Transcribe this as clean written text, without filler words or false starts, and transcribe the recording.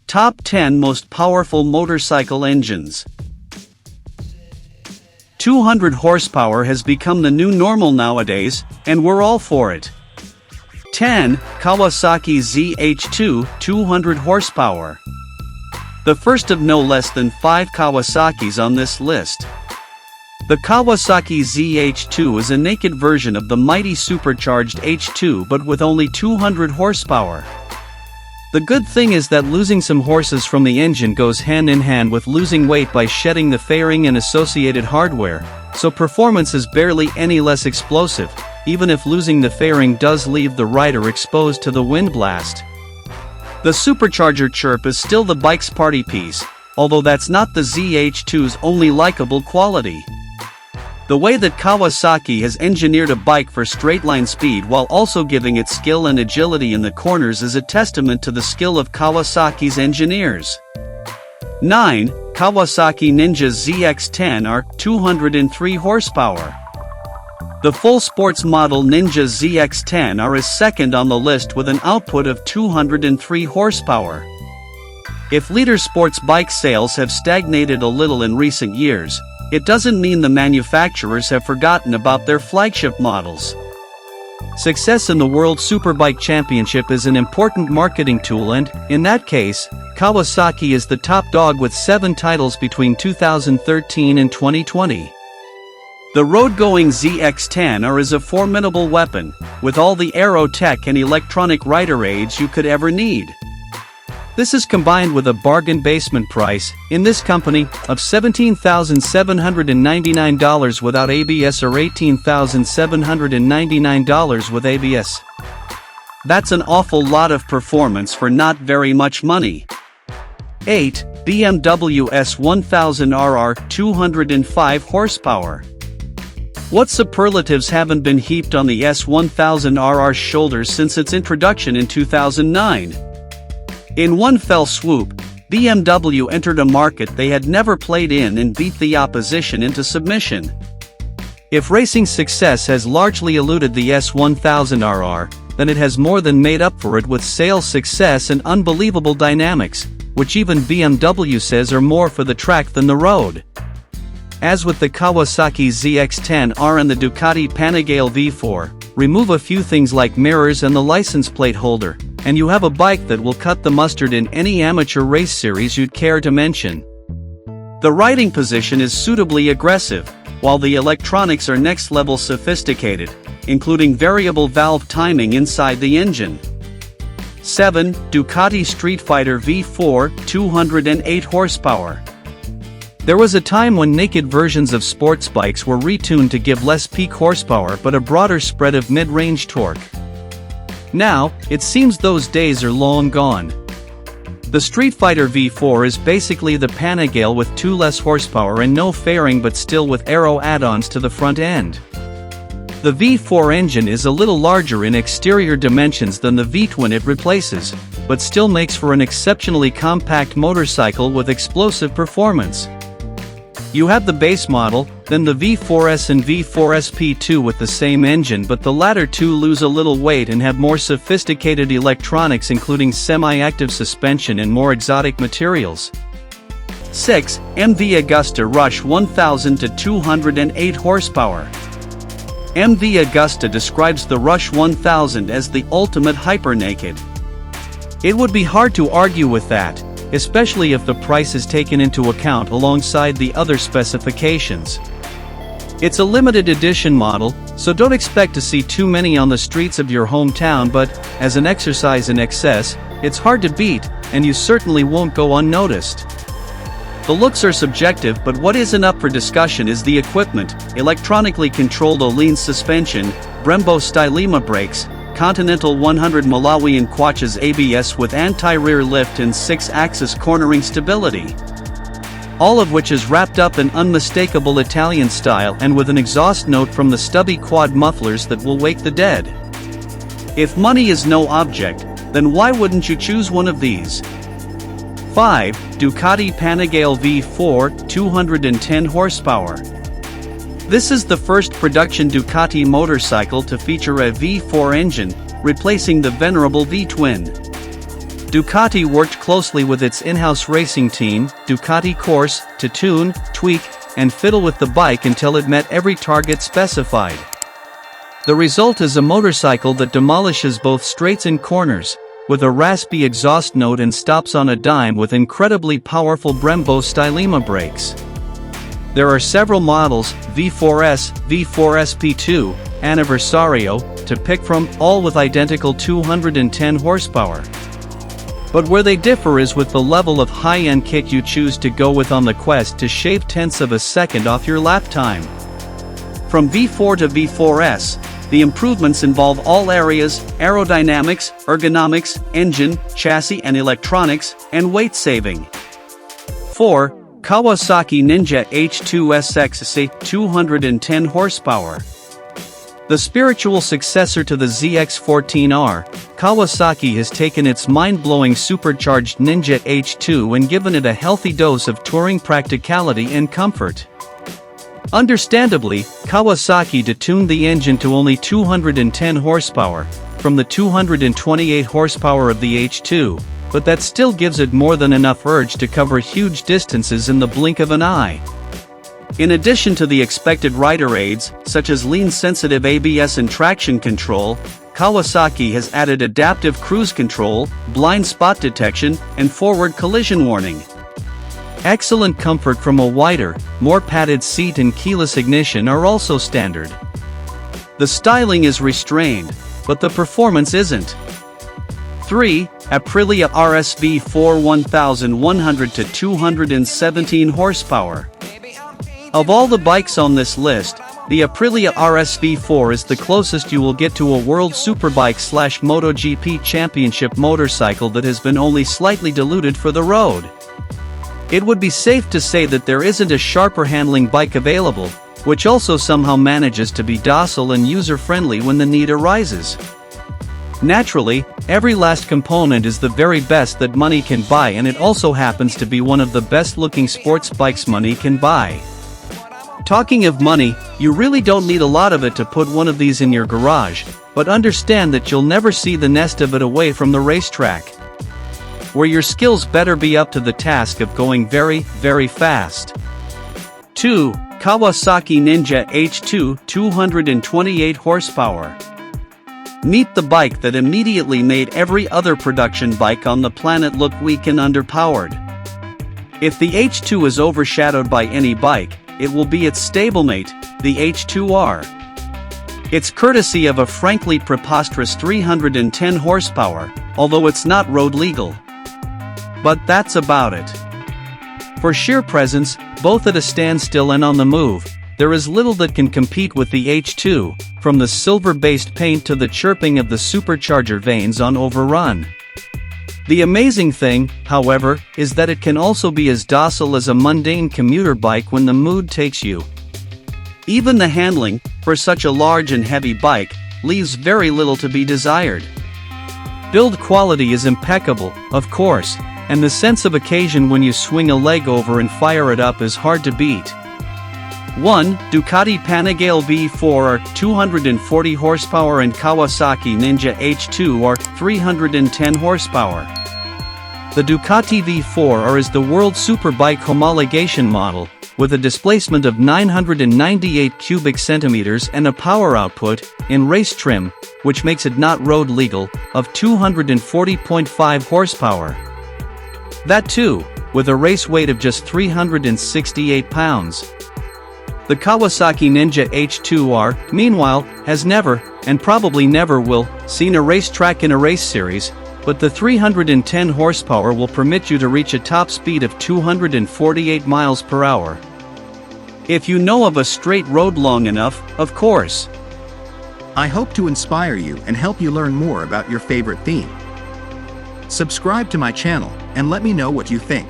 Top 10 Most Powerful Motorcycle Engines. 200 horsepower has become the new normal nowadays, and we're all for it. 10. Kawasaki Z H2, 200 horsepower. The first of no less than 5 Kawasaki's on this list. The Kawasaki Z H2 is a naked version of the mighty supercharged H2 but with only 200 horsepower. The good thing is that losing some horses from the engine goes hand in hand with losing weight by shedding the fairing and associated hardware, so performance is barely any less explosive, even if losing the fairing does leave the rider exposed to the wind blast. The supercharger chirp is still the bike's party piece, although that's not the ZH2's only likable quality. The way that Kawasaki has engineered a bike for straight-line speed while also giving it skill and agility in the corners is a testament to the skill of Kawasaki's engineers. 9. Kawasaki Ninja ZX10 R, 203 horsepower. The full sports model Ninja ZX10 R is second on the list with an output of 203 horsepower. If leader sports bike sales have stagnated a little in recent years, it doesn't mean the manufacturers have forgotten about their flagship models. Success in the World Superbike Championship is an important marketing tool and, in that case, Kawasaki is the top dog with 7 titles between 2013 and 2020. The road-going ZX10R is a formidable weapon, with all the aero tech and electronic rider aids you could ever need. This is combined with a bargain basement price, in this company, of $17,799 without ABS or $18,799 with ABS. That's an awful lot of performance for not very much money. 8. BMW S1000 RR, 205 horsepower. What superlatives haven't been heaped on the S1000 RR's shoulders since its introduction in 2009? In one fell swoop, BMW entered a market they had never played in and beat the opposition into submission. If racing success has largely eluded the S1000 RR, then it has more than made up for it with sales success and unbelievable dynamics, which even BMW says are more for the track than the road. As with the Kawasaki ZX10R and the Ducati Panigale V4, remove a few things like mirrors and the license plate holder, and you have a bike that will cut the mustard in any amateur race series you'd care to mention. The riding position is suitably aggressive, while the electronics are next-level sophisticated, including variable valve timing inside the engine. 7. Ducati Streetfighter V4, 208 horsepower. There was a time when naked versions of sports bikes were retuned to give less peak horsepower but a broader spread of mid-range torque. Now, it seems those days are long gone. The Streetfighter V4 is basically the Panigale with 2 less horsepower and no fairing but still with aero add-ons to the front end. The V4 engine is a little larger in exterior dimensions than the V-twin it replaces, but still makes for an exceptionally compact motorcycle with explosive performance. You have the base model, then the V4S and V4SP2 with the same engine, but the latter two lose a little weight and have more sophisticated electronics including semi-active suspension and more exotic materials. 6. MV Agusta Rush 1000 to 208 horsepower. MV Agusta describes the Rush 1000 as the ultimate hyper-naked. It would be hard to argue with that, especially if the price is taken into account alongside the other specifications. It's a limited edition model, so don't expect to see too many on the streets of your hometown, but, as an exercise in excess, it's hard to beat, and you certainly won't go unnoticed. The looks are subjective, but what isn't up for discussion is the equipment: electronically controlled Öhlins suspension, Brembo Stylema brakes, Continental 100 Malawian Quatches ABS with anti-rear lift and 6-axis cornering stability. All of which is wrapped up in unmistakable Italian style and with an exhaust note from the stubby quad mufflers that will wake the dead. If money is no object, then why wouldn't you choose one of these? 5. Ducati Panigale V4, 210 horsepower. This is the first production Ducati motorcycle to feature a V4 engine, replacing the venerable V-twin. Ducati worked closely with its in-house racing team, Ducati Course, to tune, tweak, and fiddle with the bike until it met every target specified. The result is a motorcycle that demolishes both straights and corners, with a raspy exhaust note and stops on a dime with incredibly powerful Brembo Stylema brakes. There are several models, V4S, V4SP2, Anniversario, to pick from, all with identical 210 horsepower. But where they differ is with the level of high-end kick you choose to go with on the quest to shave tenths of a second off your lap time. From V4 to V4S, the improvements involve all areas: aerodynamics, ergonomics, engine, chassis and electronics, and weight saving. 4. Kawasaki Ninja H2 SXC 210 horsepower. The spiritual successor to the ZX14R, Kawasaki has taken its mind-blowing supercharged Ninja H2 and given it a healthy dose of touring practicality and comfort. Understandably, Kawasaki detuned the engine to only 210 horsepower, from the 228 horsepower of the H2, but that still gives it more than enough urge to cover huge distances in the blink of an eye. In addition to the expected rider aids, such as lean-sensitive ABS and traction control, Kawasaki has added adaptive cruise control, blind spot detection, and forward collision warning. Excellent comfort from a wider, more padded seat and keyless ignition are also standard. The styling is restrained, but the performance isn't. 3. Aprilia RSV4 1100 to 217 horsepower. Of all the bikes on this list, the Aprilia RSV4 is the closest you will get to a World Superbike / MotoGP Championship motorcycle that has been only slightly diluted for the road. It would be safe to say that there isn't a sharper handling bike available, which also somehow manages to be docile and user-friendly when the need arises. Naturally, every last component is the very best that money can buy, and it also happens to be one of the best-looking sports bikes money can buy. Talking of money, you really don't need a lot of it to put one of these in your garage, but understand that you'll never see the nest of it away from the racetrack, where your skills better be up to the task of going very, very fast. 2. Kawasaki Ninja H2 228 horsepower. Meet the bike that immediately made every other production bike on the planet look weak and underpowered. If the H2 is overshadowed by any bike, it will be its stablemate, the H2R. It's courtesy of a frankly preposterous 310 horsepower, although it's not road legal. But that's about it. For sheer presence, both at a standstill and on the move, there is little that can compete with the H2, from the silver-based paint to the chirping of the supercharger vanes on overrun. The amazing thing, however, is that it can also be as docile as a mundane commuter bike when the mood takes you. Even the handling, for such a large and heavy bike, leaves very little to be desired. Build quality is impeccable, of course, and the sense of occasion when you swing a leg over and fire it up is hard to beat. 1. Ducati Panigale V4 are 240 horsepower and Kawasaki Ninja H2 are 310 horsepower. The Ducati V4R is the world superbike homologation model, with a displacement of 998 cubic centimeters and a power output, in race trim, which makes it not road legal, of 240.5 horsepower. That too, with a race weight of just 368 pounds. The Kawasaki Ninja H2R, meanwhile, has never, and probably never will, seen a racetrack in a race series, but the 310 horsepower will permit you to reach a top speed of 248 miles per hour. If you know of a straight road long enough, of course. I hope to inspire you and help you learn more about your favorite theme. Subscribe to my channel and let me know what you think.